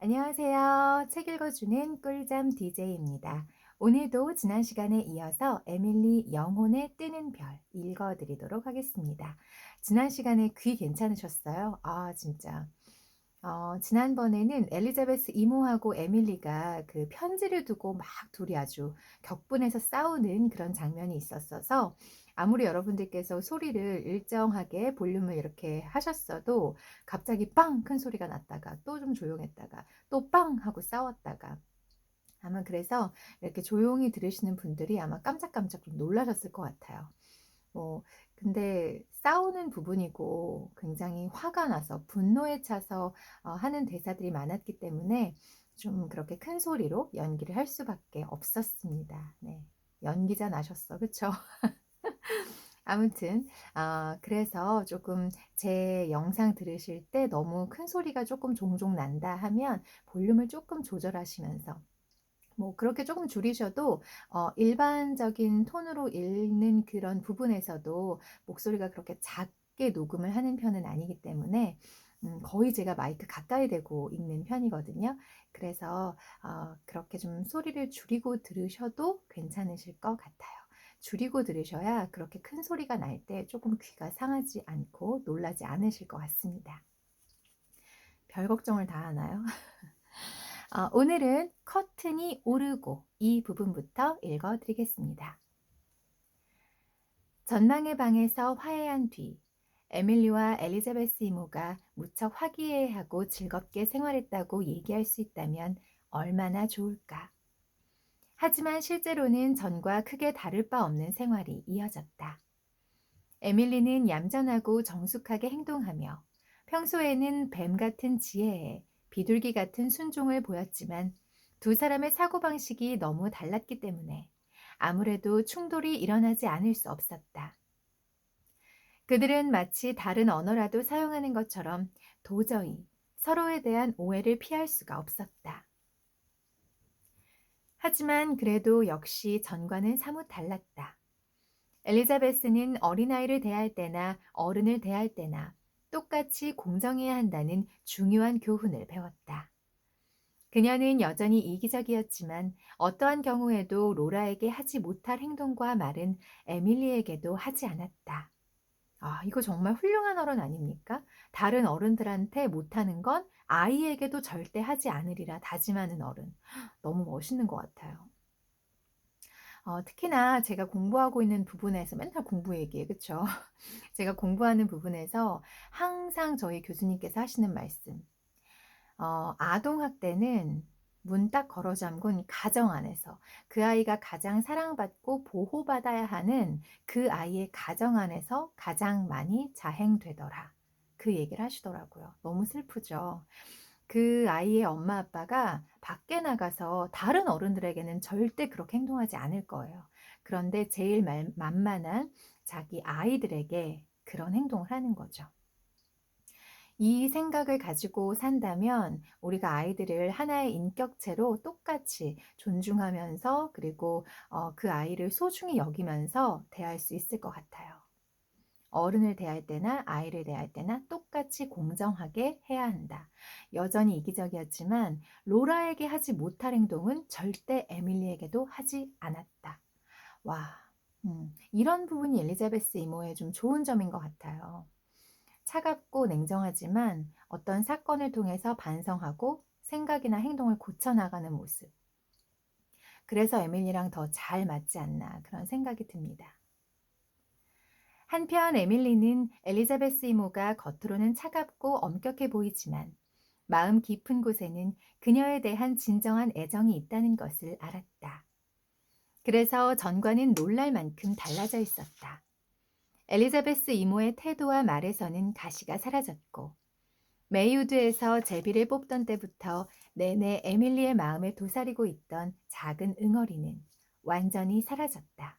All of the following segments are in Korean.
안녕하세요. 책 읽어주는 꿀잠 DJ입니다. 오늘도 지난 시간에 이어서 에밀리 영혼의 뜨는 별 읽어드리도록 하겠습니다. 지난 시간에 귀 괜찮으셨어요? 진짜. 지난번에는 엘리자베스 이모하고 에밀리가 그 편지를 두고 막 둘이 아주 격분해서 싸우는 그런 장면이 있었어서 아무리 여러분들께서 소리를 일정하게 볼륨을 이렇게 하셨어도 갑자기 빵 큰 소리가 났다가 또 좀 조용했다가 또 빵 하고 싸웠다가 아마 그래서 이렇게 조용히 들으시는 분들이 아마 깜짝깜짝 좀 놀라셨을 것 같아요. 뭐 근데 싸우는 부분이고 굉장히 화가 나서 분노에 차서 하는 대사들이 많았기 때문에 좀 그렇게 큰 소리로 연기를 할 수밖에 없었습니다. 네. 연기자 나셨어. 그쵸? 아무튼 그래서 조금 제 영상 들으실 때 너무 큰 소리가 조금 종종 난다 하면 볼륨을 조금 조절하시면서 뭐 그렇게 조금 줄이셔도 일반적인 톤으로 읽는 그런 부분에서도 목소리가 그렇게 작게 녹음을 하는 편은 아니기 때문에 거의 제가 마이크 가까이 대고 읽는 편이거든요. 그래서 그렇게 좀 소리를 줄이고 들으셔도 괜찮으실 것 같아요. 줄이고 들으셔야 그렇게 큰 소리가 날 때 조금 귀가 상하지 않고 놀라지 않으실 것 같습니다. 별 걱정을 다 하나요? 오늘은 커튼이 오르고 이 부분부터 읽어드리겠습니다. 전망의 방에서 화해한 뒤 에밀리와 엘리자베스 이모가 무척 화기애애하고 즐겁게 생활했다고 얘기할 수 있다면 얼마나 좋을까. 하지만 실제로는 전과 크게 다를 바 없는 생활이 이어졌다. 에밀리는 얌전하고 정숙하게 행동하며 평소에는 뱀 같은 지혜에 비둘기 같은 순종을 보였지만 두 사람의 사고방식이 너무 달랐기 때문에 아무래도 충돌이 일어나지 않을 수 없었다. 그들은 마치 다른 언어라도 사용하는 것처럼 도저히 서로에 대한 오해를 피할 수가 없었다. 하지만 그래도 역시 전과는 사뭇 달랐다. 엘리자베스는 어린아이를 대할 때나 어른을 대할 때나 똑같이 공정해야 한다는 중요한 교훈을 배웠다. 그녀는 여전히 이기적이었지만 어떠한 경우에도 로라에게 하지 못할 행동과 말은 에밀리에게도 하지 않았다. 이거 정말 훌륭한 어른 아닙니까? 다른 어른들한테 못하는 건 아이에게도 절대 하지 않으리라 다짐하는 어른. 너무 멋있는 것 같아요. 특히나 제가 공부하고 있는 부분에서 맨날 공부 얘기해, 그쵸? 제가 공부하는 부분에서 항상 저희 교수님께서 하시는 말씀. 아동학대는 문 딱 걸어 잠근 가정 안에서 그 아이가 가장 사랑받고 보호받아야 하는 그 아이의 가정 안에서 가장 많이 자행되더라. 그 얘기를 하시더라고요. 너무 슬프죠. 그 아이의 엄마 아빠가 밖에 나가서 다른 어른들에게는 절대 그렇게 행동하지 않을 거예요. 그런데 제일 만만한 자기 아이들에게 그런 행동을 하는 거죠. 이 생각을 가지고 산다면 우리가 아이들을 하나의 인격체로 똑같이 존중하면서 그리고 그 아이를 소중히 여기면서 대할 수 있을 것 같아요. 어른을 대할 때나 아이를 대할 때나 똑같이 공정하게 해야 한다. 여전히 이기적이었지만 로라에게 하지 못할 행동은 절대 에밀리에게도 하지 않았다. 와, 이런 부분이 엘리자베스 이모의 좀 좋은 점인 것 같아요. 차갑고 냉정하지만 어떤 사건을 통해서 반성하고 생각이나 행동을 고쳐나가는 모습. 그래서 에밀리랑 더 잘 맞지 않나 그런 생각이 듭니다. 한편 에밀리는 엘리자베스 이모가 겉으로는 차갑고 엄격해 보이지만 마음 깊은 곳에는 그녀에 대한 진정한 애정이 있다는 것을 알았다. 그래서 전과는 놀랄 만큼 달라져 있었다. 엘리자베스 이모의 태도와 말에서는 가시가 사라졌고 메이우드에서 제비를 뽑던 때부터 내내 에밀리의 마음에 도사리고 있던 작은 응어리는 완전히 사라졌다.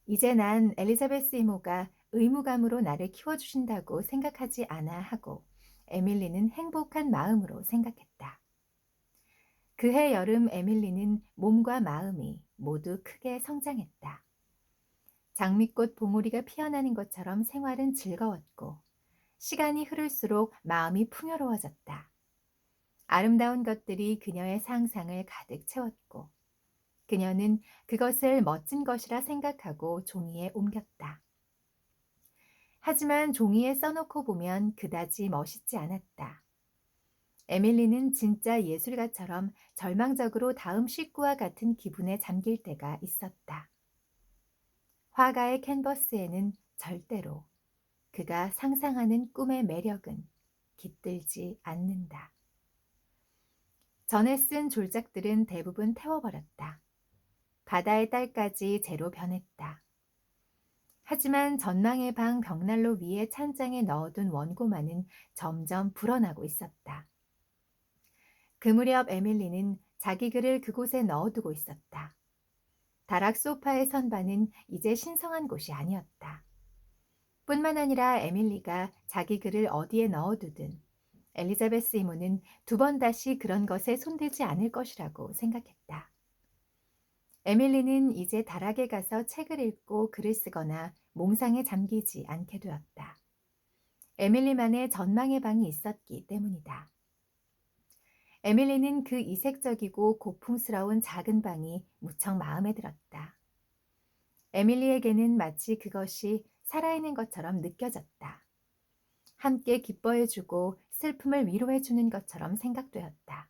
이제 난 엘리자베스 이모가 의무감으로 나를 키워주신다고 생각하지 않아 하고 에밀리는 행복한 마음으로 생각했다. 그해 여름 에밀리는 몸과 마음이 모두 크게 성장했다. 장미꽃 봉우리가 피어나는 것처럼 생활은 즐거웠고 시간이 흐를수록 마음이 풍요로워졌다. 아름다운 것들이 그녀의 상상을 가득 채웠고 그녀는 그것을 멋진 것이라 생각하고 종이에 옮겼다. 하지만 종이에 써놓고 보면 그다지 멋있지 않았다. 에밀리는 진짜 예술가처럼 절망적으로 다음 식구와 같은 기분에 잠길 때가 있었다. 화가의 캔버스에는 절대로 그가 상상하는 꿈의 매력은 깃들지 않는다. 전에 쓴 졸작들은 대부분 태워버렸다. 바다의 딸까지 재로 변했다. 하지만 전망의 방 벽난로 위에 찬장에 넣어둔 원고만은 점점 불어나고 있었다. 그 무렵 에밀리는 자기 글을 그곳에 넣어두고 있었다. 다락 소파의 선반은 이제 신성한 곳이 아니었다. 뿐만 아니라 에밀리가 자기 글을 어디에 넣어두든 엘리자베스 이모는 두 번 다시 그런 것에 손대지 않을 것이라고 생각했다. 에밀리는 이제 다락에 가서 책을 읽고 글을 쓰거나 몽상에 잠기지 않게 되었다. 에밀리만의 전망의 방이 있었기 때문이다. 에밀리는 그 이색적이고 고풍스러운 작은 방이 무척 마음에 들었다. 에밀리에게는 마치 그것이 살아있는 것처럼 느껴졌다. 함께 기뻐해주고 슬픔을 위로해주는 것처럼 생각되었다.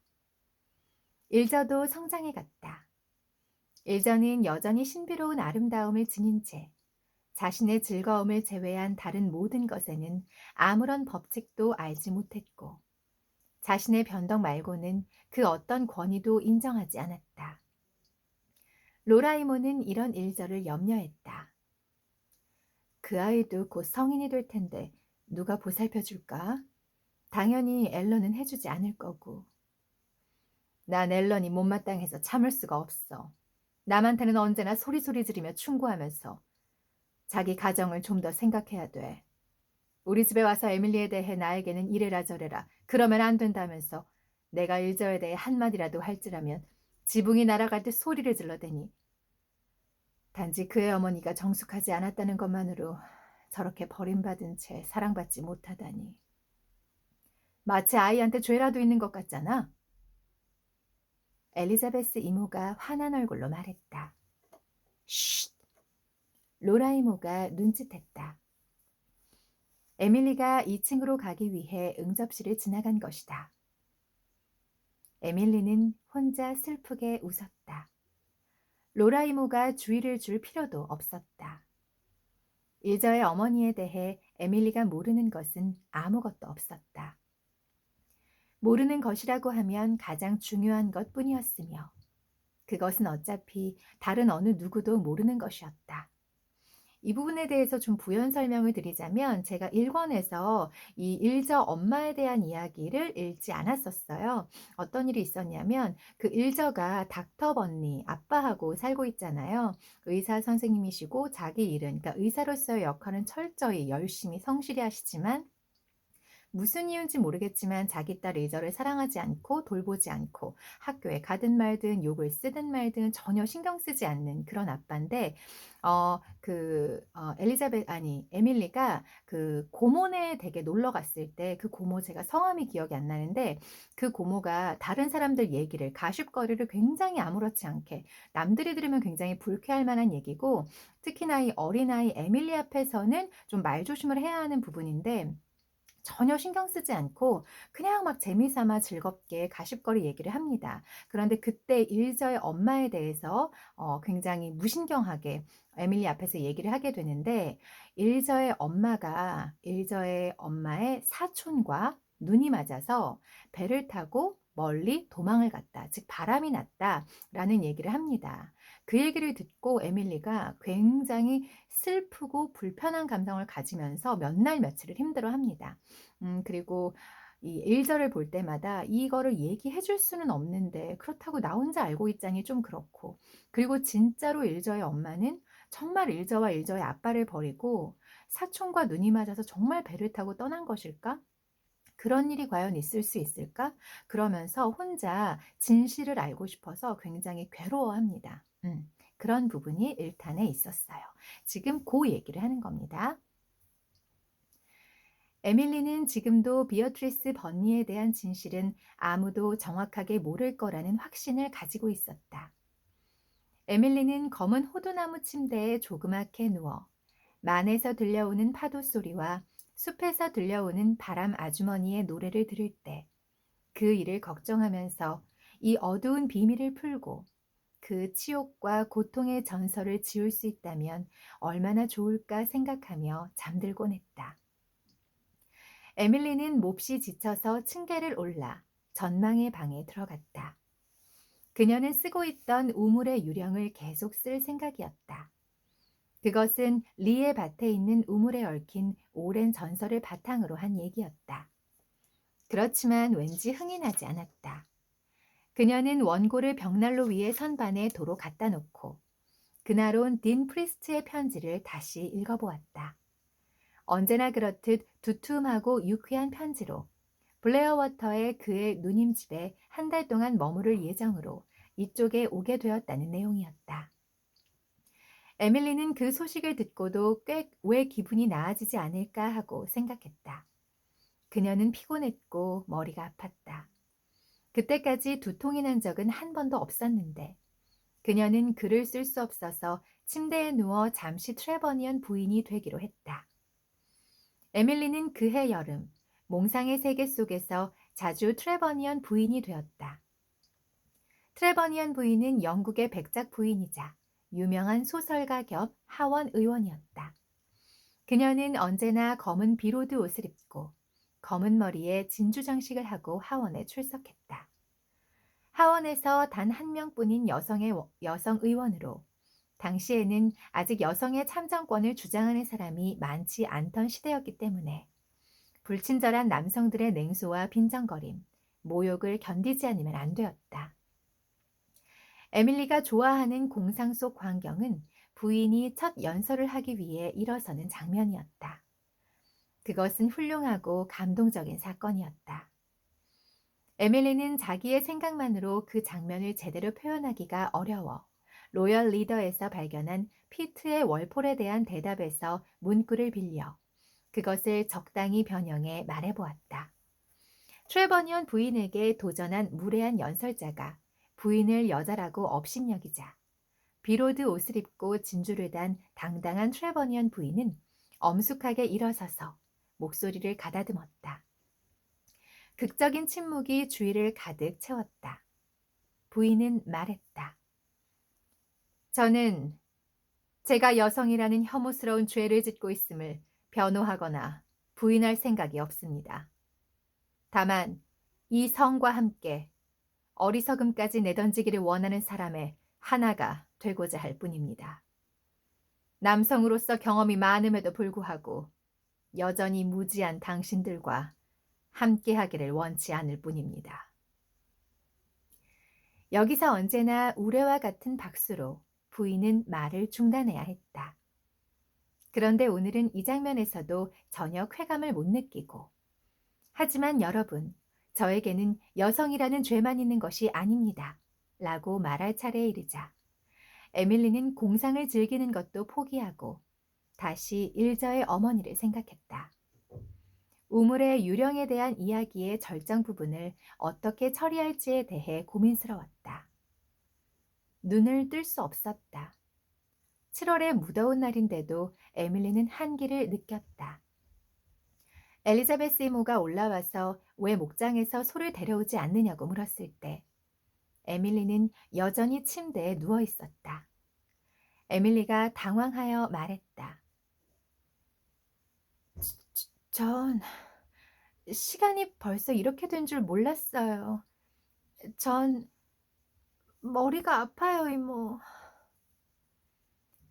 일저도 성장해 갔다. 일저는 여전히 신비로운 아름다움을 지닌 채 자신의 즐거움을 제외한 다른 모든 것에는 아무런 법칙도 알지 못했고 자신의 변덕 말고는 그 어떤 권위도 인정하지 않았다. 로라 이모는 이런 일저를 염려했다. 그 아이도 곧 성인이 될 텐데 누가 보살펴 줄까? 당연히 앨런은 해주지 않을 거고. 난 앨런이 못마땅해서 참을 수가 없어. 남한테는 언제나 소리소리 지르며 충고하면서 자기 가정을 좀 더 생각해야 돼. 우리 집에 와서 에밀리에 대해 나에게는 이래라 저래라 그러면 안 된다면서 내가 일저에 대해 한마디라도 할지라면 지붕이 날아갈 듯 소리를 질러대니 단지 그의 어머니가 정숙하지 않았다는 것만으로 저렇게 버림받은 채 사랑받지 못하다니. 마치 아이한테 죄라도 있는 것 같잖아. 엘리자베스 이모가 화난 얼굴로 말했다. 쉿! 로라 이모가 눈짓했다. 에밀리가 2층으로 가기 위해 응접실을 지나간 것이다. 에밀리는 혼자 슬프게 웃었다. 로라 이모가 주의를 줄 필요도 없었다. 일저의 어머니에 대해 에밀리가 모르는 것은 아무것도 없었다. 모르는 것이라고 하면 가장 중요한 것뿐이었으며 그것은 어차피 다른 어느 누구도 모르는 것이었다. 이 부분에 대해서 좀 부연 설명을 드리자면 제가 1권에서 이 일저 엄마에 대한 이야기를 읽지 않았었어요. 어떤 일이 있었냐면 그 일저가 닥터 번니 아빠하고 살고 있잖아요. 의사 선생님이시고 자기 일은 그러니까 의사로서의 역할은 철저히 열심히 성실히 하시지만 무슨 이유인지 모르겠지만 자기 딸 리저를 사랑하지 않고 돌보지 않고 학교에 가든 말든 욕을 쓰든 말든 전혀 신경 쓰지 않는 그런 아빠인데 에밀리가 그 고모네 댁에 놀러 갔을 때 그 고모 제가 성함이 기억이 안 나는데 그 고모가 다른 사람들 얘기를 가십거리를 굉장히 아무렇지 않게 남들이 들으면 굉장히 불쾌할 만한 얘기고 특히나 이 어린아이 에밀리 앞에서는 좀 말조심을 해야 하는 부분인데 전혀 신경 쓰지 않고 그냥 막 재미삼아 즐겁게 가십거리 얘기를 합니다. 그런데 그때 일저의 엄마에 대해서 굉장히 무신경하게 에밀리 앞에서 얘기를 하게 되는데 일저의 엄마가 일저의 엄마의 사촌과 눈이 맞아서 배를 타고 멀리 도망을 갔다. 즉 바람이 났다라는 얘기를 합니다. 그 얘기를 듣고 에밀리가 굉장히 슬프고 불편한 감정을 가지면서 몇 날 며칠을 힘들어합니다. 그리고 이 일절을 볼 때마다 이거를 얘기해 줄 수는 없는데 그렇다고 나 혼자 알고 있자니 좀 그렇고 그리고 진짜로 일저의 엄마는 정말 일저와 일저의 아빠를 버리고 사촌과 눈이 맞아서 정말 배를 타고 떠난 것일까? 그런 일이 과연 있을 수 있을까? 그러면서 혼자 진실을 알고 싶어서 굉장히 괴로워합니다. 그런 부분이 1탄에 있었어요. 지금 그 얘기를 하는 겁니다. 에밀리는 지금도 비어트리스 번니에 대한 진실은 아무도 정확하게 모를 거라는 확신을 가지고 있었다. 에밀리는 검은 호두나무 침대에 조그맣게 누워 만에서 들려오는 파도 소리와 숲에서 들려오는 바람 아주머니의 노래를 들을 때 그 일을 걱정하면서 이 어두운 비밀을 풀고 그 치욕과 고통의 전설을 지울 수 있다면 얼마나 좋을까 생각하며 잠들곤 했다. 에밀리는 몹시 지쳐서 층계를 올라 전망의 방에 들어갔다. 그녀는 쓰고 있던 우물의 유령을 계속 쓸 생각이었다. 그것은 리의 밭에 있는 우물에 얽힌 오랜 전설을 바탕으로 한 얘기였다. 그렇지만 왠지 흥이 나지 않았다. 그녀는 원고를 벽난로 위에 선반에 도로 갖다 놓고 그날 온 딘 프리스트의 편지를 다시 읽어보았다. 언제나 그렇듯 두툼하고 유쾌한 편지로 블레어워터의 그의 누님 집에 한 달 동안 머무를 예정으로 이쪽에 오게 되었다는 내용이었다. 에밀리는 그 소식을 듣고도 꽤 왜 기분이 나아지지 않을까 하고 생각했다. 그녀는 피곤했고 머리가 아팠다. 그때까지 두통이 난 적은 한 번도 없었는데 그녀는 글을 쓸 수 없어서 침대에 누워 잠시 트레버니언 부인이 되기로 했다. 에밀리는 그해 여름 몽상의 세계 속에서 자주 트레버니언 부인이 되었다. 트레버니언 부인은 영국의 백작 부인이자 유명한 소설가 겸 하원 의원이었다. 그녀는 언제나 검은 비로드 옷을 입고 검은 머리에 진주 장식을 하고 하원에 출석했다. 하원에서 단 한 명뿐인 여성 의원으로 당시에는 아직 여성의 참정권을 주장하는 사람이 많지 않던 시대였기 때문에 불친절한 남성들의 냉소와 빈정거림, 모욕을 견디지 않으면 안 되었다. 에밀리가 좋아하는 공상 속 광경은 부인이 첫 연설을 하기 위해 일어서는 장면이었다. 그것은 훌륭하고 감동적인 사건이었다. 에밀리는 자기의 생각만으로 그 장면을 제대로 표현하기가 어려워 로열 리더에서 발견한 피트의 월폴에 대한 대답에서 문구를 빌려 그것을 적당히 변형해 말해보았다. 트레버니언 부인에게 도전한 무례한 연설자가 부인을 여자라고 업신여기자 비로드 옷을 입고 진주를 단 당당한 트레버니언 부인은 엄숙하게 일어서서 목소리를 가다듬었다. 극적인 침묵이 주위를 가득 채웠다. 부인은 말했다. 저는 제가 여성이라는 혐오스러운 죄를 짓고 있음을 변호하거나 부인할 생각이 없습니다. 다만 이 성과 함께 어리석음까지 내던지기를 원하는 사람의 하나가 되고자 할 뿐입니다. 남성으로서 경험이 많음에도 불구하고 여전히 무지한 당신들과 함께하기를 원치 않을 뿐입니다. 여기서 언제나 우레와 같은 박수로 부인은 말을 중단해야 했다. 그런데 오늘은 이 장면에서도 전혀 쾌감을 못 느끼고 하지만 여러분, 저에게는 여성이라는 죄만 있는 것이 아닙니다. 라고 말할 차례에 이르자 에밀리는 공상을 즐기는 것도 포기하고 다시 일저의 어머니를 생각했다. 우물의 유령에 대한 이야기의 절정 부분을 어떻게 처리할지에 대해 고민스러웠다. 눈을 뜰 수 없었다. 7월의 무더운 날인데도 에밀리는 한기를 느꼈다. 엘리자베스 이모가 올라와서 왜 목장에서 소를 데려오지 않느냐고 물었을 때 에밀리는 여전히 침대에 누워 있었다. 에밀리가 당황하여 말했다. 전 시간이 벌써 이렇게 된 줄 몰랐어요. 전 머리가 아파요, 이모.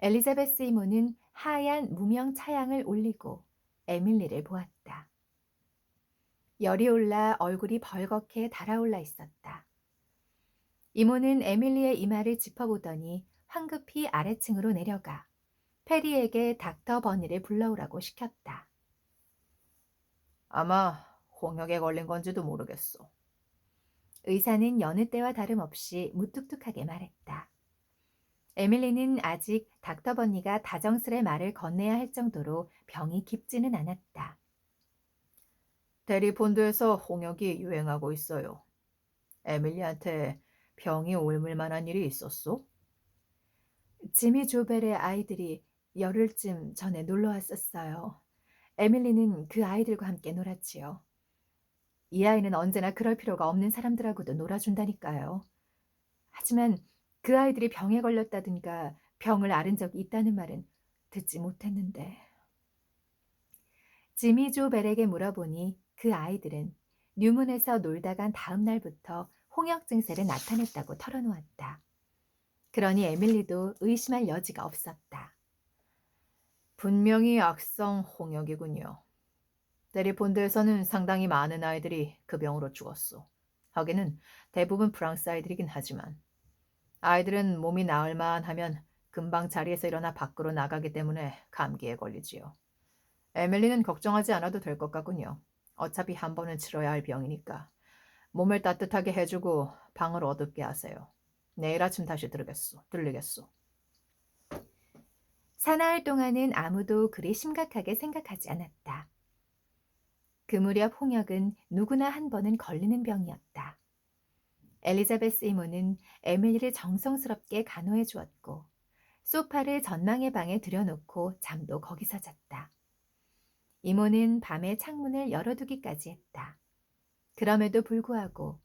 엘리자베스 이모는 하얀 무명 차양을 올리고 에밀리를 보았다. 열이 올라 얼굴이 벌겋게 달아올라 있었다. 이모는 에밀리의 이마를 짚어보더니 황급히 아래층으로 내려가 페리에게 닥터 버니를 불러오라고 시켰다. 아마 홍역에 걸린 건지도 모르겠어. 의사는 여느 때와 다름없이 무뚝뚝하게 말했다. 에밀리는 아직 닥터 버니가 다정스레 말을 건네야 할 정도로 병이 깊지는 않았다. 대리 본드에서 홍역이 유행하고 있어요. 에밀리한테 병이 옮을 만한 일이 있었소? 지미 조벨의 아이들이 열흘쯤 전에 놀러 왔었어요. 에밀리는 그 아이들과 함께 놀았지요. 이 아이는 언제나 그럴 필요가 없는 사람들하고도 놀아준다니까요. 하지만 그 아이들이 병에 걸렸다든가 병을 앓은 적이 있다는 말은 듣지 못했는데. 지미 조 벨에게 물어보니 그 아이들은 뉴문에서 놀다 간 다음 날부터 홍역 증세를 나타냈다고 털어놓았다. 그러니 에밀리도 의심할 여지가 없었다. 분명히 악성 홍역이군요. 대리본드에서는 상당히 많은 아이들이 그 병으로 죽었소. 하기는 대부분 프랑스 아이들이긴 하지만 아이들은 몸이 나을 만하면 금방 자리에서 일어나 밖으로 나가기 때문에 감기에 걸리지요. 에밀리는 걱정하지 않아도 될 것 같군요. 어차피 한 번은 치러야 할 병이니까. 몸을 따뜻하게 해주고 방을 어둡게 하세요. 내일 아침 다시 들리겠소. 사나흘 동안은 아무도 그리 심각하게 생각하지 않았다. 그 무렵 홍역은 누구나 한 번은 걸리는 병이었다. 엘리자베스 이모는 에밀리를 정성스럽게 간호해 주었고 소파를 전망의 방에 들여놓고 잠도 거기서 잤다. 이모는 밤에 창문을 열어두기까지 했다. 그럼에도 불구하고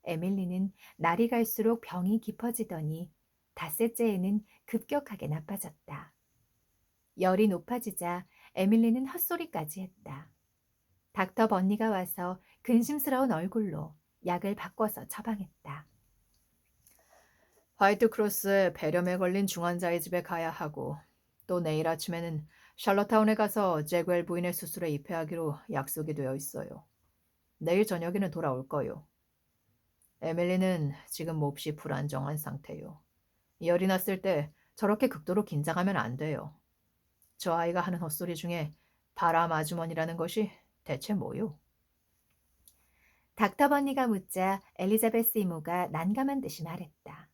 에밀리는 날이 갈수록 병이 깊어지더니 닷새째에는 급격하게 나빠졌다. 열이 높아지자 에밀리는 헛소리까지 했다. 닥터 번니가 와서 근심스러운 얼굴로 약을 바꿔서 처방했다. 화이트크로스에 폐렴에 걸린 중환자의 집에 가야 하고 또 내일 아침에는 샬럿타운에 가서 제구엘 부인의 수술에 입회하기로 약속이 되어 있어요. 내일 저녁에는 돌아올 거요. 에밀리는 지금 몹시 불안정한 상태요. 열이 났을 때 저렇게 극도로 긴장하면 안 돼요. 저 아이가 하는 헛소리 중에 바람 아주머니라는 것이 대체 뭐요? 닥터 버니가 묻자 엘리자베스 이모가 난감한 듯이 말했다.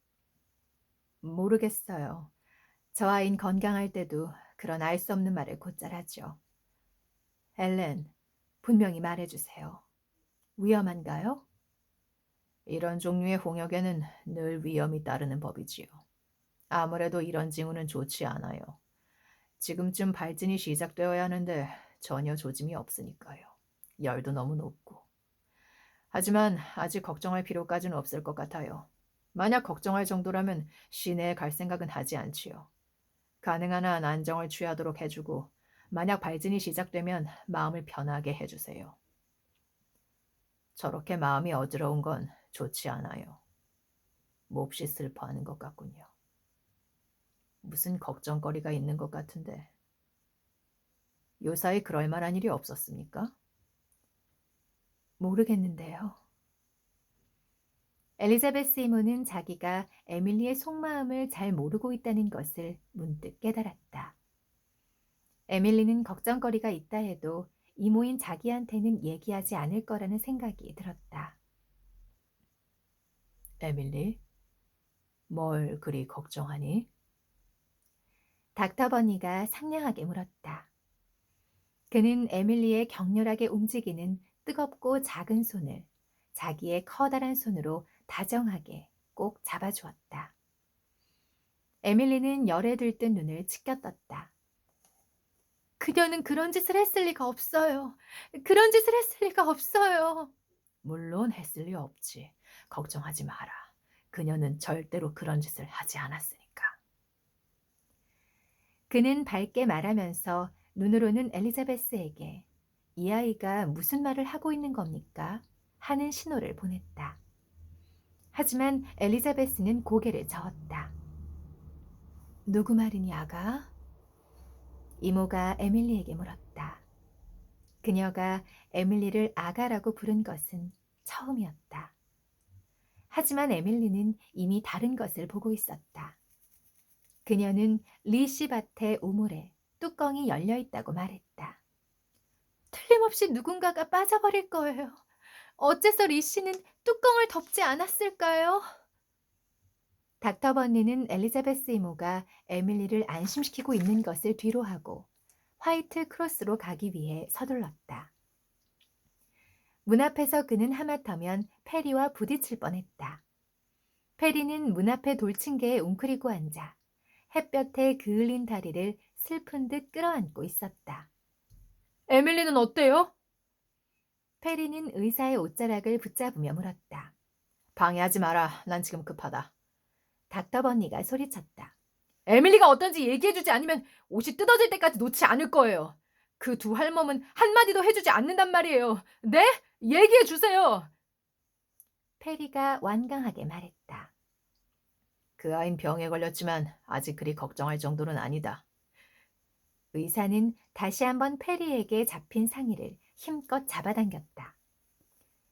모르겠어요. 저 아이는 건강할 때도 그런 알 수 없는 말을 곧잘 하죠. 엘렌, 분명히 말해주세요. 위험한가요? 이런 종류의 홍역에는 늘 위험이 따르는 법이지요. 아무래도 이런 징후는 좋지 않아요. 지금쯤 발진이 시작되어야 하는데 전혀 조짐이 없으니까요. 열도 너무 높고. 하지만 아직 걱정할 필요까지는 없을 것 같아요. 만약 걱정할 정도라면 시내에 갈 생각은 하지 않지요. 가능한 한 안정을 취하도록 해주고 만약 발진이 시작되면 마음을 편하게 해주세요. 저렇게 마음이 어지러운 건 좋지 않아요. 몹시 슬퍼하는 것 같군요. 무슨 걱정거리가 있는 것 같은데 요사이 그럴 만한 일이 없었습니까? 모르겠는데요. 엘리자베스 이모는 자기가 에밀리의 속마음을 잘 모르고 있다는 것을 문득 깨달았다. 에밀리는 걱정거리가 있다 해도 이모인 자기한테는 얘기하지 않을 거라는 생각이 들었다. 에밀리, 뭘 그리 걱정하니? 닥터 버니가 상냥하게 물었다. 그는 에밀리의 격렬하게 움직이는 뜨겁고 작은 손을 자기의 커다란 손으로 다정하게 꼭 잡아주었다. 에밀리는 열에 들뜬 눈을 치켜떴다. 그녀는 그런 짓을 했을 리가 없어요. 그런 짓을 했을 리가 없어요. 물론 했을 리 없지. 걱정하지 마라. 그녀는 절대로 그런 짓을 하지 않았으니까. 그는 밝게 말하면서 눈으로는 엘리자베스에게 이 아이가 무슨 말을 하고 있는 겁니까? 하는 신호를 보냈다. 하지만 엘리자베스는 고개를 저었다. 누구 말이니 아가? 이모가 에밀리에게 물었다. 그녀가 에밀리를 아가라고 부른 것은 처음이었다. 하지만 에밀리는 이미 다른 것을 보고 있었다. 그녀는 리씨 밭의 우물에 뚜껑이 열려 있다고 말했다. 틀림없이 누군가가 빠져버릴 거예요. 어째서 리씨는 뚜껑을 덮지 않았을까요? 닥터 번니는 엘리자베스 이모가 에밀리를 안심시키고 있는 것을 뒤로하고 화이트 크로스로 가기 위해 서둘렀다. 문 앞에서 그는 하마터면 페리와 부딪힐 뻔했다. 페리는 문 앞에 돌층계에 웅크리고 앉아 햇볕에 그을린 다리를 슬픈 듯 끌어안고 있었다. 에밀리는 어때요? 페리는 의사의 옷자락을 붙잡으며 물었다. 방해하지 마라. 난 지금 급하다. 닥터 버니가 소리쳤다. 에밀리가 어떤지 얘기해주지 않으면 옷이 뜯어질 때까지 놓지 않을 거예요. 그 두 할멈은 한마디도 해주지 않는단 말이에요. 네? 얘기해주세요. 페리가 완강하게 말했다. 그 아인 병에 걸렸지만 아직 그리 걱정할 정도는 아니다. 의사는 다시 한번 페리에게 잡힌 상의를 힘껏 잡아당겼다.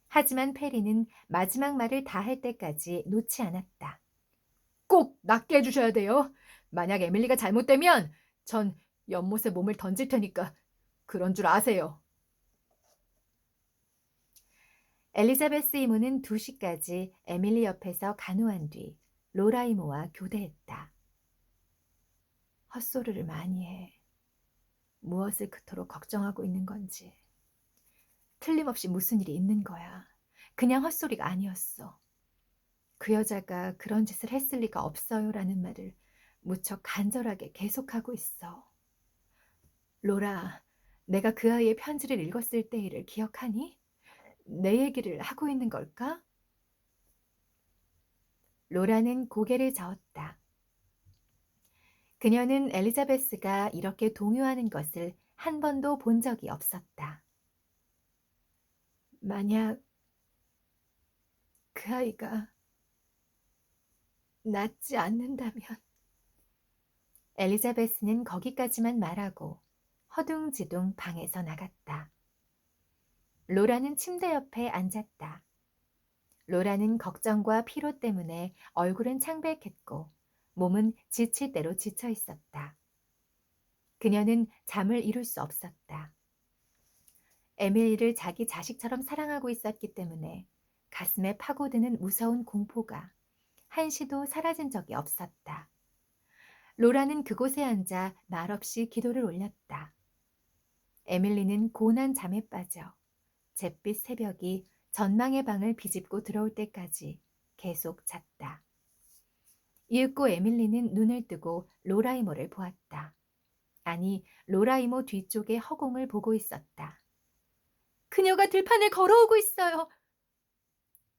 하지만 페리는 마지막 말을 다 할 때까지 놓지 않았다. 꼭 낫게 해주셔야 돼요. 만약 에밀리가 잘못되면 전 연못에 몸을 던질 테니까 그런 줄 아세요. 엘리자베스 이모는 2시까지 에밀리 옆에서 간호한 뒤 로라 이모와 교대했다. 헛소리를 많이 해. 무엇을 그토록 걱정하고 있는 건지. 틀림없이 무슨 일이 있는 거야. 그냥 헛소리가 아니었어. 그 여자가 그런 짓을 했을 리가 없어요라는 말을 무척 간절하게 계속하고 있어. 로라, 내가 그 아이의 편지를 읽었을 때 일을 기억하니? 내 얘기를 하고 있는 걸까? 로라는 고개를 저었다. 그녀는 엘리자베스가 이렇게 동요하는 것을 한 번도 본 적이 없었다. 만약 그 아이가 낫지 않는다면. 엘리자베스는 거기까지만 말하고 허둥지둥 방에서 나갔다. 로라는 침대 옆에 앉았다. 로라는 걱정과 피로 때문에 얼굴은 창백했고 몸은 지칠 대로 지쳐 있었다. 그녀는 잠을 이룰 수 없었다. 에밀리를 자기 자식처럼 사랑하고 있었기 때문에 가슴에 파고드는 무서운 공포가 한시도 사라진 적이 없었다. 로라는 그곳에 앉아 말없이 기도를 올렸다. 에밀리는 고난 잠에 빠져 잿빛 새벽이 전망의 방을 비집고 들어올 때까지 계속 잤다. 이윽고 에밀리는 눈을 뜨고 로라 이모를 보았다. 아니, 로라 이모 뒤쪽의 허공을 보고 있었다. 그녀가 들판을 걸어오고 있어요.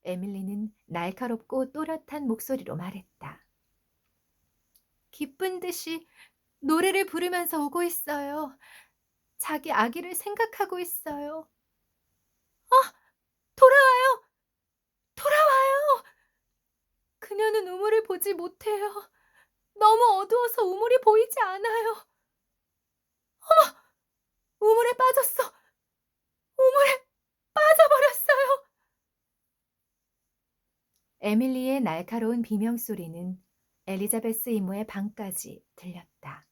에밀리는 날카롭고 또렷한 목소리로 말했다. 기쁜 듯이 노래를 부르면서 오고 있어요. 자기 아기를 생각하고 있어요. 돌아와요! 돌아와요! 그녀는 우물을 보지 못해요. 너무 어두워서 우물이 보이지 않아요. 우물에 빠졌어! 우물에 빠져버렸어요! 에밀리의 날카로운 비명소리는 엘리자베스 이모의 방까지 들렸다.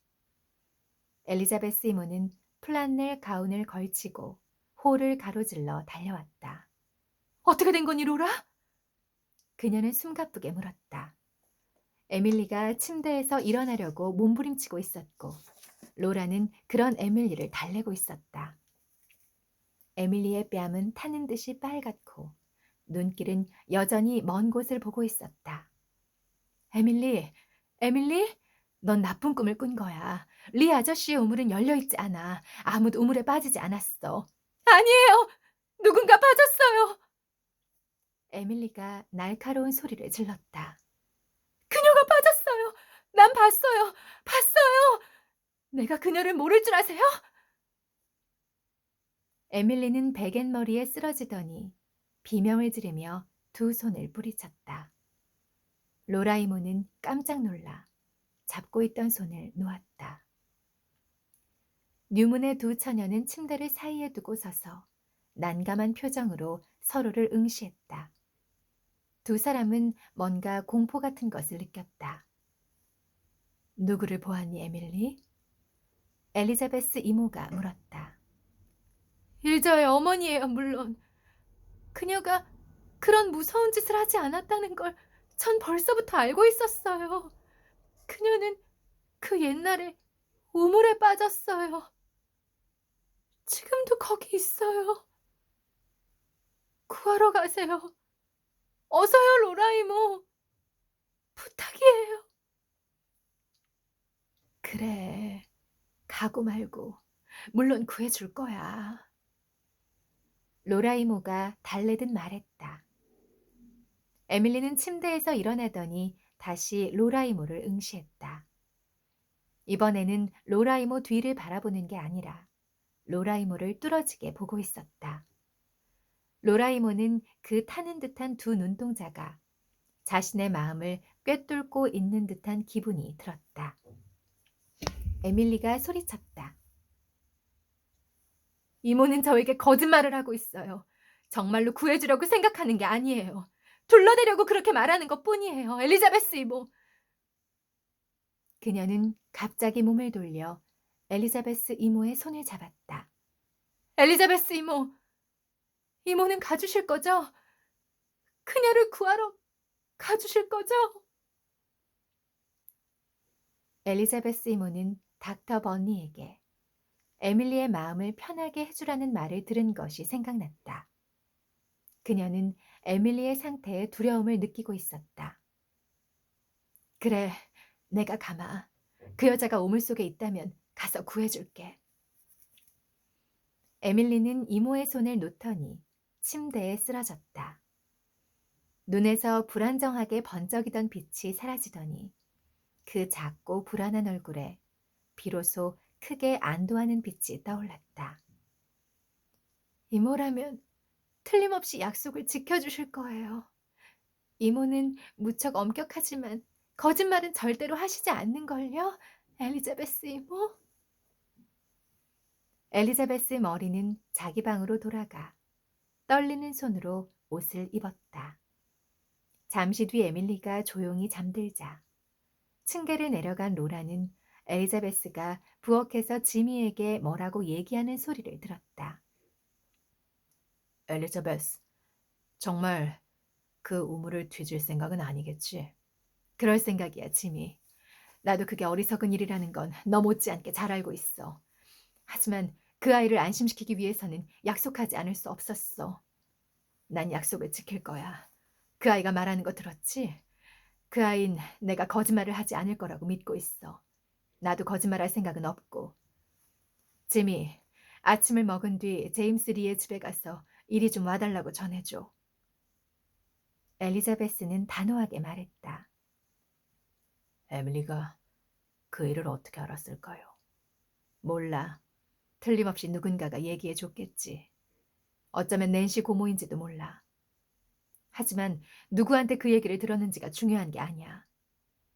엘리자베스 이모는 플란넬 가운을 걸치고 홀을 가로질러 달려왔다. 어떻게 된 거니, 로라? 그녀는 숨가쁘게 물었다. 에밀리가 침대에서 일어나려고 몸부림치고 있었고 로라는 그런 에밀리를 달래고 있었다. 에밀리의 뺨은 타는 듯이 빨갛고 눈길은 여전히 먼 곳을 보고 있었다. 에밀리, 에밀리? 넌 나쁜 꿈을 꾼 거야. 리 아저씨의 우물은 열려있지 않아. 아무도 우물에 빠지지 않았어. 아니에요! 누군가 빠졌어요! 에밀리가 날카로운 소리를 질렀다. 그녀가 빠졌어요! 난 봤어요! 봤어요! 내가 그녀를 모를 줄 아세요? 에밀리는 베갯머리에 쓰러지더니 비명을 지르며 두 손을 뿌리쳤다. 로라 이모는 깜짝 놀라 잡고 있던 손을 놓았다. 뉴문의 두 처녀는 침대를 사이에 두고 서서 난감한 표정으로 서로를 응시했다. 두 사람은 뭔가 공포 같은 것을 느꼈다. 누구를 보았니, 에밀리? 엘리자베스 이모가 물었다. 일저의 어머니예요, 물론. 그녀가 그런 무서운 짓을 하지 않았다는 걸 전 벌써부터 알고 있었어요. 그녀는 그 옛날에 우물에 빠졌어요. 지금도 거기 있어요. 구하러 가세요. 어서요, 로라 이모. 부탁이에요. 그래, 가고 말고 물론 구해줄 거야. 로라 이모가 달래듯 말했다. 에밀리는 침대에서 일어나더니 다시 로라 이모를 응시했다. 이번에는 로라 이모 뒤를 바라보는 게 아니라 로라 이모를 뚫어지게 보고 있었다. 로라 이모는 그 타는 듯한 두 눈동자가 자신의 마음을 꿰뚫고 있는 듯한 기분이 들었다. 에밀리가 소리쳤다. 이모는 저에게 거짓말을 하고 있어요. 정말로 구해주려고 생각하는 게 아니에요. 둘러대려고 그렇게 말하는 것뿐이에요. 엘리자베스 이모. 그녀는 갑자기 몸을 돌려 엘리자베스 이모의 손을 잡았다. 엘리자베스 이모, 이모는 가주실 거죠? 그녀를 구하러 가주실 거죠? 엘리자베스 이모는 닥터 버니에게 에밀리의 마음을 편하게 해주라는 말을 들은 것이 생각났다. 그녀는 에밀리의 상태에 두려움을 느끼고 있었다. 그래, 내가 가마. 그 여자가 우물 속에 있다면 가서 구해줄게. 에밀리는 이모의 손을 놓더니 침대에 쓰러졌다. 눈에서 불안정하게 번쩍이던 빛이 사라지더니 그 작고 불안한 얼굴에 비로소 크게 안도하는 빛이 떠올랐다. 이모라면 틀림없이 약속을 지켜주실 거예요. 이모는 무척 엄격하지만 거짓말은 절대로 하시지 않는걸요? 엘리자베스 이모? 엘리자베스 머리는 자기 방으로 돌아가 떨리는 손으로 옷을 입었다. 잠시 뒤 에밀리가 조용히 잠들자 층계를 내려간 로라는 엘리자베스가 부엌에서 지미에게 뭐라고 얘기하는 소리를 들었다. 엘리자베스, 정말 그 우물을 뒤질 생각은 아니겠지? 그럴 생각이야, 지미. 나도 그게 어리석은 일이라는 건 너 못지않게 잘 알고 있어. 하지만 그 아이를 안심시키기 위해서는 약속하지 않을 수 없었어. 난 약속을 지킬 거야. 그 아이가 말하는 거 들었지? 그 아이는 내가 거짓말을 하지 않을 거라고 믿고 있어. 나도 거짓말할 생각은 없고. 지미, 아침을 먹은 뒤 제임스 리의 집에 가서 이리 좀 와달라고 전해줘. 엘리자베스는 단호하게 말했다. 에밀리가 그 일을 어떻게 알았을까요? 몰라. 틀림없이 누군가가 얘기해 줬겠지. 어쩌면 낸시 고모인지도 몰라. 하지만 누구한테 그 얘기를 들었는지가 중요한 게 아니야.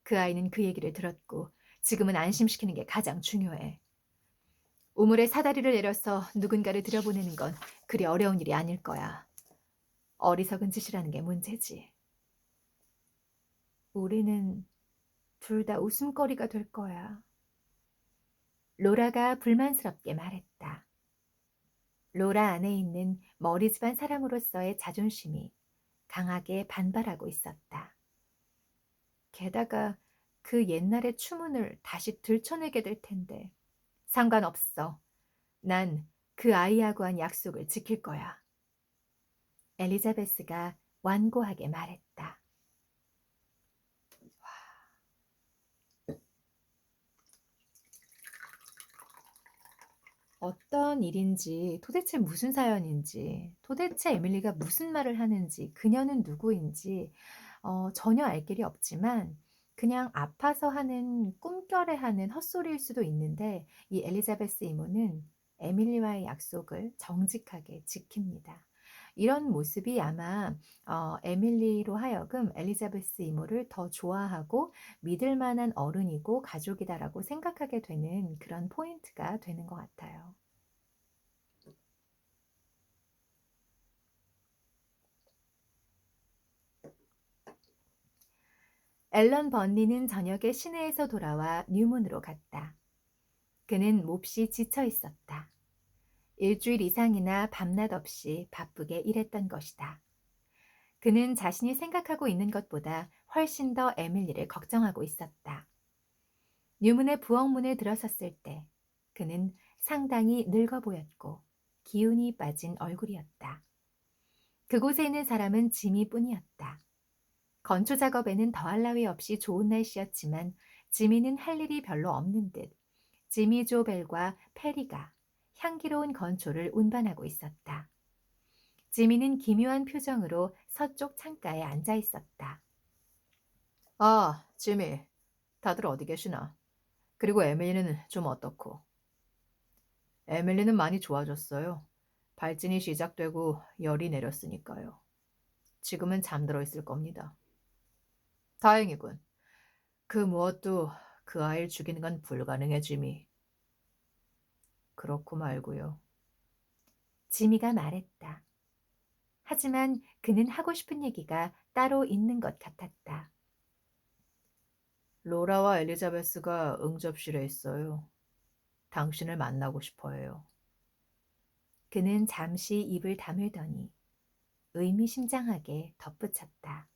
그 아이는 그 얘기를 들었고 지금은 안심시키는 게 가장 중요해. 우물에 사다리를 내려서 누군가를 들여보내는 건 그리 어려운 일이 아닐 거야. 어리석은 짓이라는 게 문제지. 우리는 둘 다 웃음거리가 될 거야. 로라가 불만스럽게 말했다. 로라 안에 있는 머리 집안 사람으로서의 자존심이 강하게 반발하고 있었다. 게다가 그 옛날의 추문을 다시 들춰내게 될 텐데 상관없어. 난 그 아이하고 한 약속을 지킬 거야. 엘리자베스가 완고하게 말했다. 어떤 일인지, 도대체 무슨 사연인지, 도대체 에밀리가 무슨 말을 하는지, 그녀는 누구인지 전혀 알 길이 없지만 그냥 아파서 하는 꿈결에 하는 헛소리일 수도 있는데 이 엘리자베스 이모는 에밀리와의 약속을 정직하게 지킵니다. 이런 모습이 아마 에밀리로 하여금 엘리자베스 이모를 더 좋아하고 믿을 만한 어른이고 가족이다라고 생각하게 되는 그런 포인트가 되는 것 같아요. 앨런 번니는 저녁에 시내에서 돌아와 뉴문으로 갔다. 그는 몹시 지쳐 있었다. 일주일 이상이나 밤낮 없이 바쁘게 일했던 것이다. 그는 자신이 생각하고 있는 것보다 훨씬 더 에밀리를 걱정하고 있었다. 뉴문의 부엌문을 들어섰을 때 그는 상당히 늙어 보였고 기운이 빠진 얼굴이었다. 그곳에 있는 사람은 지미뿐이었다. 건축 작업에는 더할 나위 없이 좋은 날씨였지만 지미는 할 일이 별로 없는 듯 지미 조벨과 페리가 향기로운 건초를 운반하고 있었다. 지미는 기묘한 표정으로 서쪽 창가에 앉아 있었다. 아, 지미. 다들 어디 계시나? 그리고 에밀리는 좀 어떻고? 에밀리는 많이 좋아졌어요. 발진이 시작되고 열이 내렸으니까요. 지금은 잠들어 있을 겁니다. 다행이군. 그 무엇도 그 아이를 죽이는 건 불가능해, 지미. 그렇고 말고요. 지미가 말했다. 하지만 그는 하고 싶은 얘기가 따로 있는 것 같았다. 로라와 엘리자베스가 응접실에 있어요. 당신을 만나고 싶어 해요. 그는 잠시 입을 다물더니 의미심장하게 덧붙였다.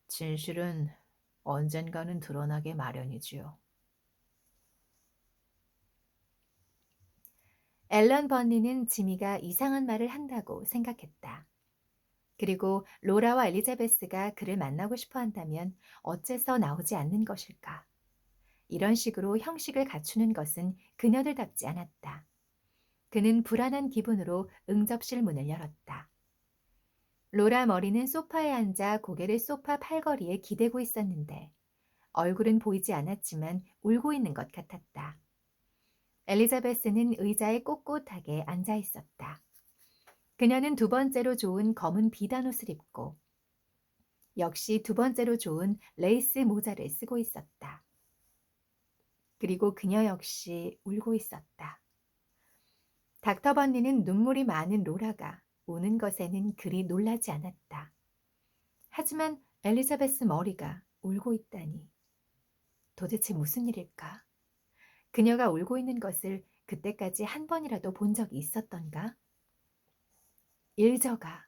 진실은 언젠가는 드러나게 마련이지요. 앨런 버니는 지미가 이상한 말을 한다고 생각했다. 그리고 로라와 엘리자베스가 그를 만나고 싶어 한다면 어째서 나오지 않는 것일까? 이런 식으로 형식을 갖추는 것은 그녀들답지 않았다. 그는 불안한 기분으로 응접실 문을 열었다. 로라 머리는 소파에 앉아 고개를 소파 팔걸이에 기대고 있었는데 얼굴은 보이지 않았지만 울고 있는 것 같았다. 엘리자베스는 의자에 꼿꼿하게 앉아 있었다. 그녀는 두 번째로 좋은 검은 비단 옷을 입고 역시 두 번째로 좋은 레이스 모자를 쓰고 있었다. 그리고 그녀 역시 울고 있었다. 닥터 번니는 눈물이 많은 로라가 우는 것에는 그리 놀라지 않았다. 하지만 엘리자베스 머리가 울고 있다니. 도대체 무슨 일일까? 그녀가 울고 있는 것을 그때까지 한 번이라도 본 적이 있었던가? 일저가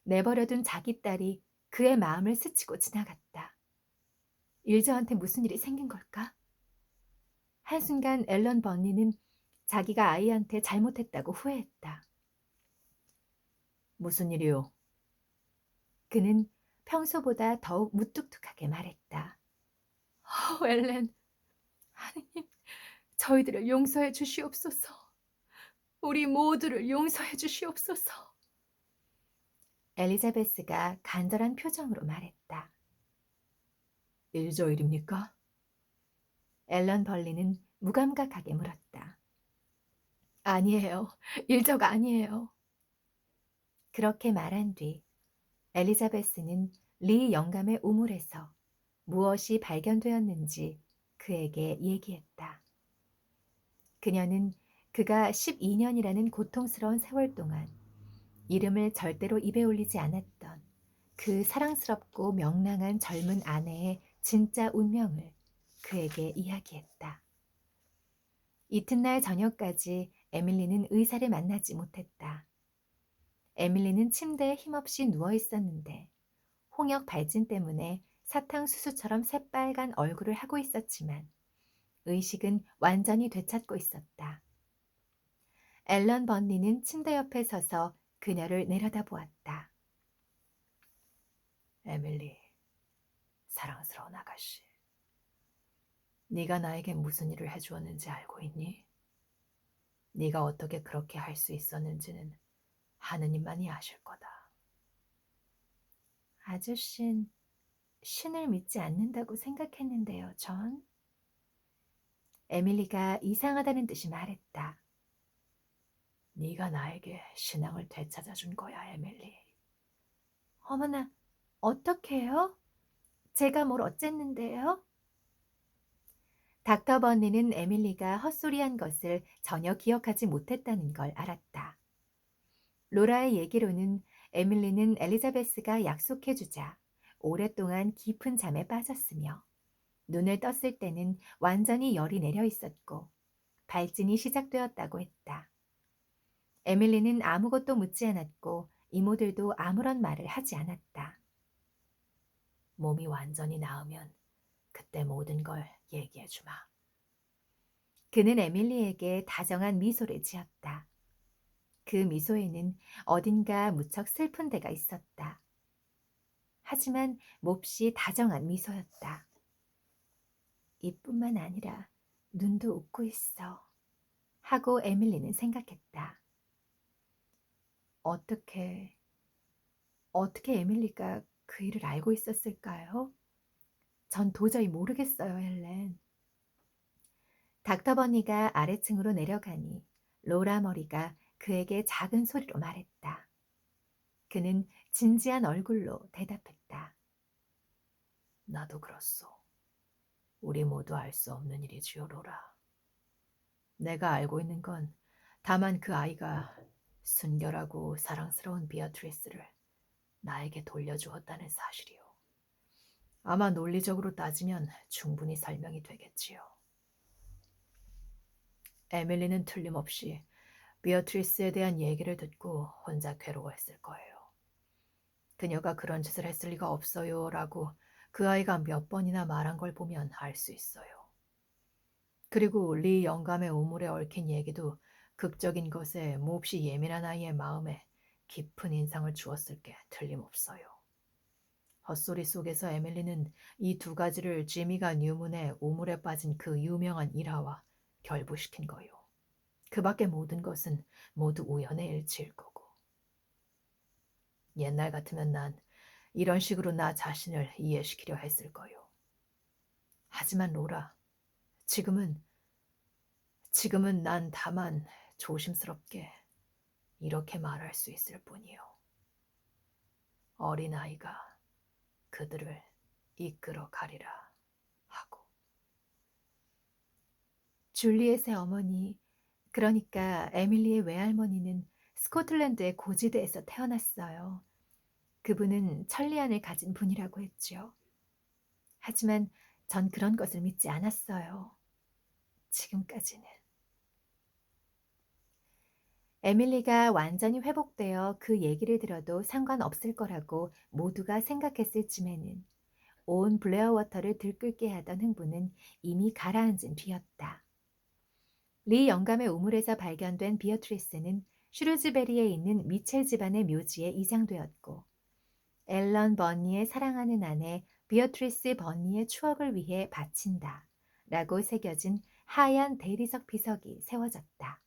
내버려둔 자기 딸이 그의 마음을 스치고 지나갔다. 일저한테 무슨 일이 생긴 걸까? 한순간 앨런 번니는 자기가 아이한테 잘못했다고 후회했다. 무슨 일이요? 그는 평소보다 더욱 무뚝뚝하게 말했다. 엘렌, 하느님, 저희들을 용서해 주시옵소서. 우리 모두를 용서해 주시옵소서. 엘리자베스가 간절한 표정으로 말했다. 일저일입니까? 앨런 벌리는 무감각하게 물었다. 아니에요. 일저가 아니에요. 그렇게 말한 뒤 엘리자베스는 리 영감의 우물에서 무엇이 발견되었는지 그에게 얘기했다. 그녀는 그가 12년이라는 고통스러운 세월 동안 이름을 절대로 입에 올리지 않았던 그 사랑스럽고 명랑한 젊은 아내의 진짜 운명을 그에게 이야기했다. 이튿날 저녁까지 에밀리는 의사를 만나지 못했다. 에밀리는 침대에 힘없이 누워 있었는데 홍역 발진 때문에 사탕수수처럼 새빨간 얼굴을 하고 있었지만 의식은 완전히 되찾고 있었다. 앨런 번니는 침대 옆에 서서 그녀를 내려다보았다. 에밀리, 사랑스러운 아가씨. 네가 나에게 무슨 일을 해주었는지 알고 있니? 네가 어떻게 그렇게 할 수 있었는지는 하느님만이 아실 거다. 아저씨는 신을 믿지 않는다고 생각했는데요, 전. 에밀리가 이상하다는 듯이 말했다. 네가 나에게 신앙을 되찾아 준 거야, 에밀리. 어머나, 어떻게요? 제가 뭘 어쨌는데요? 닥터 번니는 에밀리가 헛소리한 것을 전혀 기억하지 못했다는 걸 알았다. 로라의 얘기로는 에밀리는 엘리자베스가 약속해주자 오랫동안 깊은 잠에 빠졌으며 눈을 떴을 때는 완전히 열이 내려 있었고 발진이 시작되었다고 했다. 에밀리는 아무것도 묻지 않았고 이모들도 아무런 말을 하지 않았다. 몸이 완전히 나으면 그때 모든 걸 얘기해 주마. 그는 에밀리에게 다정한 미소를 지었다. 그 미소에는 어딘가 무척 슬픈 데가 있었다. 하지만 몹시 다정한 미소였다. 이뿐만 아니라 눈도 웃고 있어. 하고 에밀리는 생각했다. 어떻게, 어떻게 에밀리가 그 일을 알고 있었을까요? 전 도저히 모르겠어요, 헬렌. 닥터 버니가 아래층으로 내려가니 로라 머리가 그에게 작은 소리로 말했다. 그는 진지한 얼굴로 대답했다. 나도 그렇소. 우리 모두 알 수 없는 일이지요, 로라. 내가 알고 있는 건 다만 그 아이가 순결하고 사랑스러운 비아트리스를 나에게 돌려주었다는 사실이요. 아마 논리적으로 따지면 충분히 설명이 되겠지요. 에밀리는 틀림없이 비아트리스에 대한 얘기를 듣고 혼자 괴로워했을 거예요. 그녀가 그런 짓을 했을 리가 없어요 라고 그 아이가 몇 번이나 말한 걸 보면 알 수 있어요. 그리고 리 영감의 우물에 얽힌 얘기도 극적인 것에 몹시 예민한 아이의 마음에 깊은 인상을 주었을 게 틀림없어요. 헛소리 속에서 에밀리는 이 두 가지를 지미가 뉴문의 우물에 빠진 그 유명한 일화와 결부시킨 거요. 그 밖의 모든 것은 모두 우연의 일치일 거고. 옛날 같으면 난 이런 식으로 나 자신을 이해시키려 했을 거요. 하지만 로라, 지금은 난 다만 조심스럽게 이렇게 말할 수 있을 뿐이요. 어린아이가 그들을 이끌어 가리라 하고. 줄리엣의 어머니, 그러니까 에밀리의 외할머니는 스코틀랜드의 고지대에서 태어났어요. 그분은 천리안을 가진 분이라고 했지요. 하지만 전 그런 것을 믿지 않았어요. 지금까지는. 에밀리가 완전히 회복되어 그 얘기를 들어도 상관없을 거라고 모두가 생각했을 쯤에는 온 블레어워터를 들끓게 하던 흥분은 이미 가라앉은 뒤였다. 리 영감의 우물에서 발견된 비어트리스는 슈루즈베리에 있는 미첼 집안의 묘지에 이장되었고 앨런 버니의 사랑하는 아내 비어트리스 버니의 추억을 위해 바친다 라고 새겨진 하얀 대리석 비석이 세워졌다.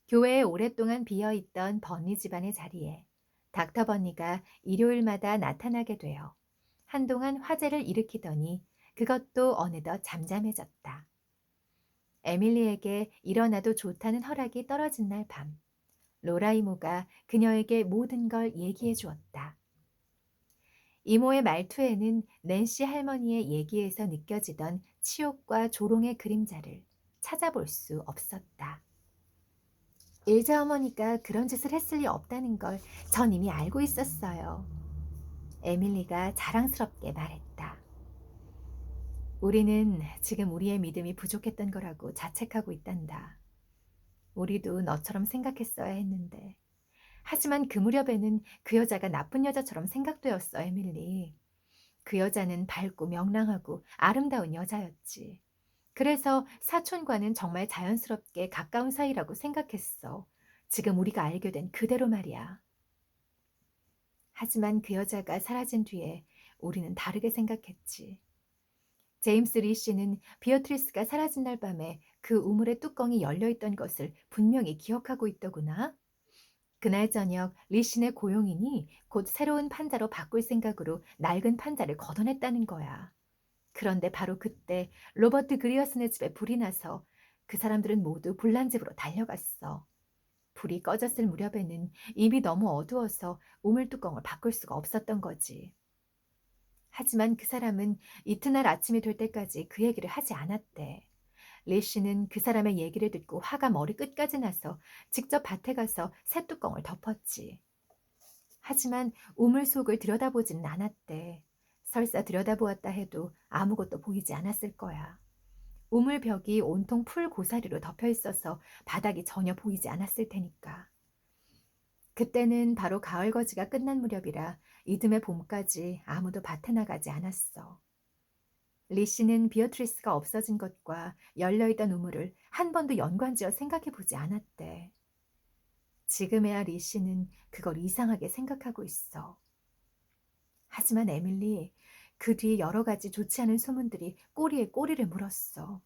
교회에 오랫동안 비어있던 버니 집안의 자리에 닥터 버니가 일요일마다 나타나게 되어 한동안 화제를 일으키더니 그것도 어느덧 잠잠해졌다. 에밀리에게 일어나도 좋다는 허락이 떨어진 날 밤, 로라 이모가 그녀에게 모든 걸 얘기해 주었다. 이모의 말투에는 낸시 할머니의 얘기에서 느껴지던 치욕과 조롱의 그림자를 찾아볼 수 없었다. 일자 어머니가 그런 짓을 했을 리 없다는 걸 전 이미 알고 있었어요. 에밀리가 자랑스럽게 말했다. 우리는 지금 우리의 믿음이 부족했던 거라고 자책하고 있단다. 우리도 너처럼 생각했어야 했는데. 하지만 그 무렵에는 그 여자가 나쁜 여자처럼 생각되었어, 에밀리. 그 여자는 밝고 명랑하고 아름다운 여자였지. 그래서 사촌과는 정말 자연스럽게 가까운 사이라고 생각했어. 지금 우리가 알게 된 그대로 말이야. 하지만 그 여자가 사라진 뒤에 우리는 다르게 생각했지. 제임스 리 씨는 비어트리스가 사라진 날 밤에 그 우물의 뚜껑이 열려있던 것을 분명히 기억하고 있더구나. 그날 저녁 리 씨네 고용인이 곧 새로운 판자로 바꿀 생각으로 낡은 판자를 걷어냈다는 거야. 그런데 바로 그때 로버트 그리어슨의 집에 불이 나서 그 사람들은 모두 불난집으로 달려갔어. 불이 꺼졌을 무렵에는 이미 너무 어두워서 우물뚜껑을 바꿀 수가 없었던 거지. 하지만 그 사람은 이튿날 아침이 될 때까지 그 얘기를 하지 않았대. 리 씨는 그 사람의 얘기를 듣고 화가 머리끝까지 나서 직접 밭에 가서 새 뚜껑을 덮었지. 하지만 우물 속을 들여다보지는 않았대. 설사 들여다보았다 해도 아무것도 보이지 않았을 거야. 우물 벽이 온통 풀 고사리로 덮여 있어서 바닥이 전혀 보이지 않았을 테니까. 그때는 바로 가을 거지가 끝난 무렵이라 이듬해 봄까지 아무도 밭에 나가지 않았어. 리 씨는 비어트리스가 없어진 것과 열려있던 우물을 한 번도 연관지어 생각해 보지 않았대. 지금에야 리 씨는 그걸 이상하게 생각하고 있어. 하지만 에밀리, 그 뒤에 여러 가지 좋지 않은 소문들이 꼬리에 꼬리를 물었어.